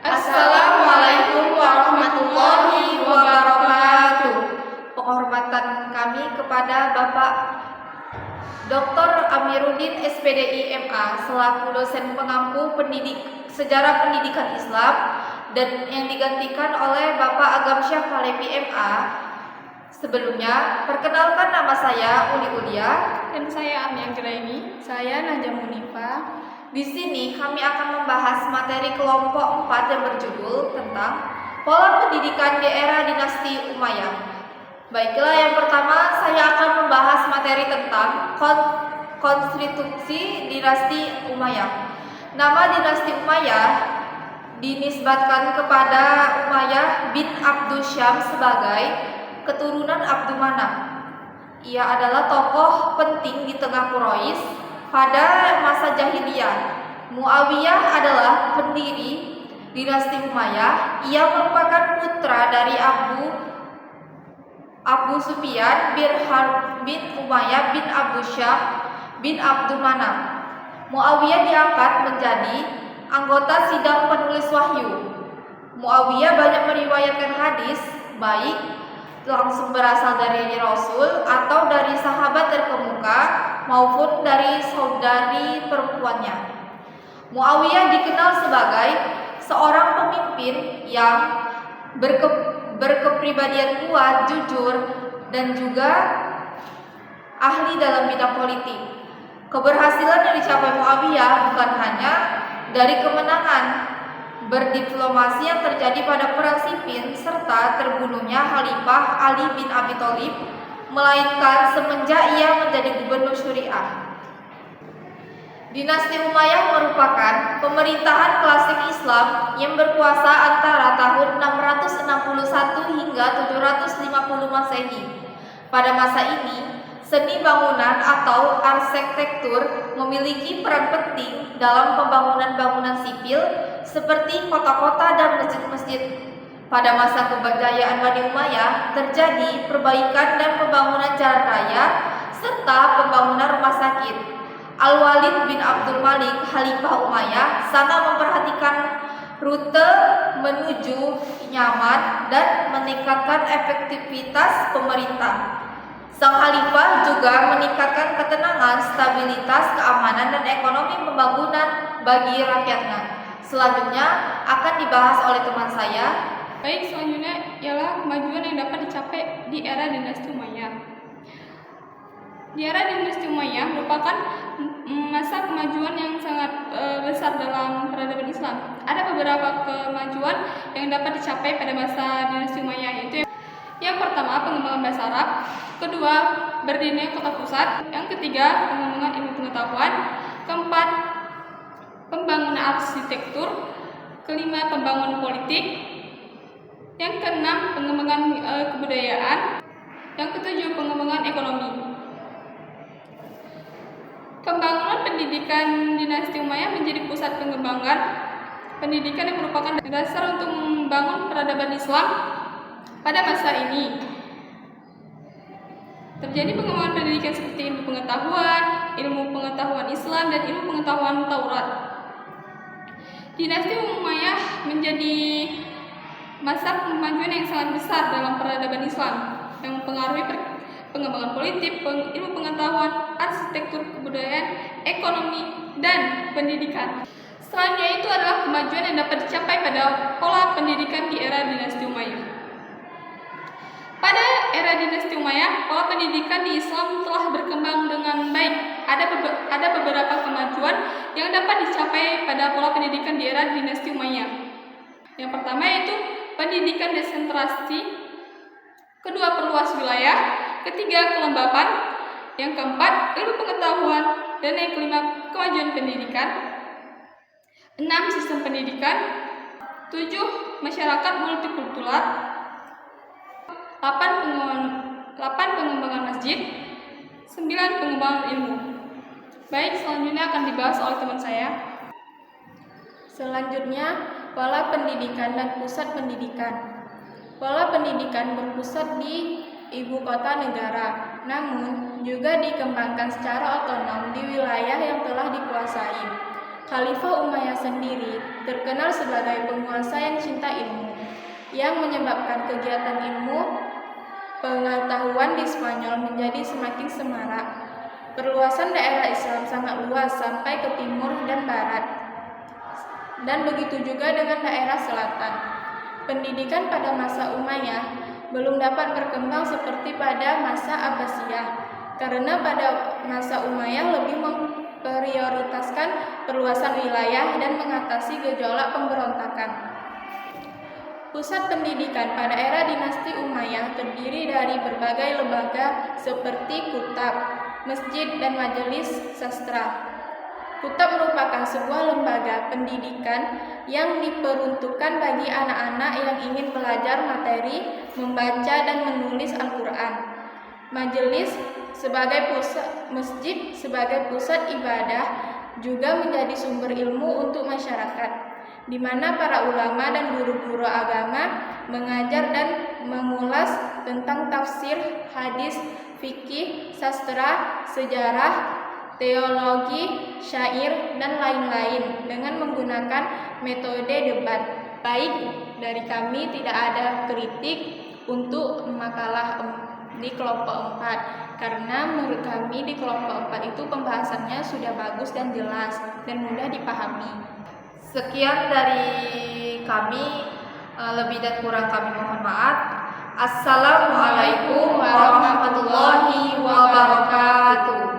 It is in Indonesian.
Assalamualaikum warahmatullahi wabarakatuh. Penghormatan kami kepada Bapak Dr. Amiruddin SPDI MA selaku dosen pengampu sejarah pendidikan Islam dan yang digantikan oleh Bapak Agamsyah Falevi MA. Sebelumnya, perkenalkan nama saya Uli Ulia dan saya Amia Anggraini. Saya Najah Munifah. Di sini kami akan membahas materi kelompok 4 yang berjudul tentang pola pendidikan di era dinasti Umayyah. Baiklah, yang pertama saya akan membahas materi tentang konstitusi dinasti Umayyah. Nama dinasti Umayyah dinisbatkan kepada Umayyah bin Abdul Syams sebagai keturunan Abdul Manaf. Ia adalah tokoh penting di tengah Quraisy pada masa jahiliyah. Muawiyah adalah pendiri dinasti Umayyah. Ia merupakan putra dari Abu Sufyan bin Umayyah bin Abu Syam bin Abdul Manaf. Muawiyah diangkat menjadi anggota sidang penulis wahyu. Muawiyah banyak meriwayatkan hadis, baik langsung berasal dari Rasul atau dari sahabat terkemuka maupun dari saudari perempuannya. Muawiyah dikenal sebagai seorang pemimpin yang berkepribadian kuat, jujur, dan juga ahli dalam bidang politik. Keberhasilan yang dicapai Muawiyah bukan hanya dari kemenangan berdiplomasi yang terjadi pada Perang Siffin serta terbunuhnya Khalifah Ali bin Abi Thalib, melainkan semenjak ia menjadi gubernur Syuriah. Dinasti Umayyah merupakan pemerintahan klasik Islam yang berkuasa antara tahun 661 hingga 750 Masehi. Pada masa ini, seni bangunan atau arsitektur memiliki peran penting dalam pembangunan bangunan sipil seperti kota-kota dan masjid-masjid. Pada masa kejayaan Bani Umayyah terjadi perbaikan dan pembangunan jalan raya serta pembangunan rumah sakit. Al-Walid bin Abdul Malik, Khalifah Umayyah, sangat memperhatikan rute menuju Yaman dan meningkatkan efektivitas pemerintah. Sang Khalifah juga meningkatkan ketenangan, stabilitas, keamanan, dan ekonomi pembangunan bagi rakyatnya. Selanjutnya akan dibahas oleh teman saya. Baik, selanjutnya ialah kemajuan yang dapat dicapai di era dinasti Umayyah. Di era dinasti Umayyah merupakan masa kemajuan yang sangat besar dalam peradaban Islam. Ada beberapa kemajuan yang dapat dicapai pada masa dinasti Umayyah, yaitu yang pertama, pengembangan bahasa Arab. Kedua, berdirinya kota pusat. Yang ketiga, pengembangan ilmu pengetahuan. Keempat, pembangunan arsitektur. Kelima, pembangunan politik. Yang keenam, pengembangan kebudayaan. Yang ketujuh, pengembangan ekonomi. Pembangunan pendidikan dinasti Umayyah menjadi pusat pengembangan pendidikan yang merupakan dasar untuk membangun peradaban Islam pada masa ini. Terjadi pengembangan pendidikan seperti ilmu pengetahuan Islam, dan ilmu pengetahuan Taurat. Dinasti Umayyah menjadi masa kemajuan yang sangat besar dalam peradaban Islam yang mempengaruhi pengembangan politik, ilmu pengetahuan, arsitektur, kebudayaan, ekonomi, dan pendidikan. Selanjutnya itu adalah kemajuan yang dapat dicapai pada pola pendidikan di era dinasti Umayyah. Pada era dinasti Umayyah, pola pendidikan di Islam telah berkembang dengan baik. Ada beberapa kemajuan yang dapat dicapai pada pola pendidikan di era dinasti Umayyah. Yang pertama yaitu pendidikan desentralisasi, kedua perluas wilayah, ketiga kelembapan, yang keempat ilmu pengetahuan, dan yang kelima kemajuan pendidikan. 6. Sistem pendidikan. 7. Masyarakat multikultural. 8. Pengembangan masjid. 9. Pengembangan ilmu. Baik, selanjutnya akan dibahas oleh teman saya. Selanjutnya, pola pendidikan dan pusat pendidikan. Pola pendidikan berpusat di ibu kota negara, namun juga dikembangkan secara otonom di wilayah yang telah dikuasai. Khalifah Umayyah sendiri terkenal sebagai penguasa yang cinta ilmu, yang menyebabkan kegiatan ilmu pengetahuan di Spanyol menjadi semakin semarak. Perluasan daerah Islam sangat luas sampai ke timur dan barat, dan begitu juga dengan daerah selatan. Pendidikan pada masa Umayyah belum dapat berkembang seperti pada masa Abbasiyah, karena pada masa Umayyah lebih memprioritaskan perluasan wilayah dan mengatasi gejolak pemberontakan. Pusat pendidikan pada era dinasti Umayyah terdiri dari berbagai lembaga seperti kutab, masjid, dan majelis sastra. Kutab merupakan sebuah lembaga pendidikan yang diperuntukkan bagi anak-anak yang ingin belajar materi membaca dan menulis Al-Quran. Majelis sebagai pusat, masjid sebagai pusat ibadah juga menjadi sumber ilmu untuk masyarakat, di mana para ulama dan guru-guru agama mengajar dan mengulas tentang tafsir, hadis, fikih, sastra, sejarah, teologi, syair, dan lain-lain dengan menggunakan metode debat. Baik, dari kami tidak ada kritik untuk makalah di kelompok 4, karena menurut kami di kelompok 4 itu pembahasannya sudah bagus dan jelas dan mudah dipahami. Sekian dari kami, lebih dan kurang kami mohon maaf. Assalamualaikum warahmatullahi wabarakatuh.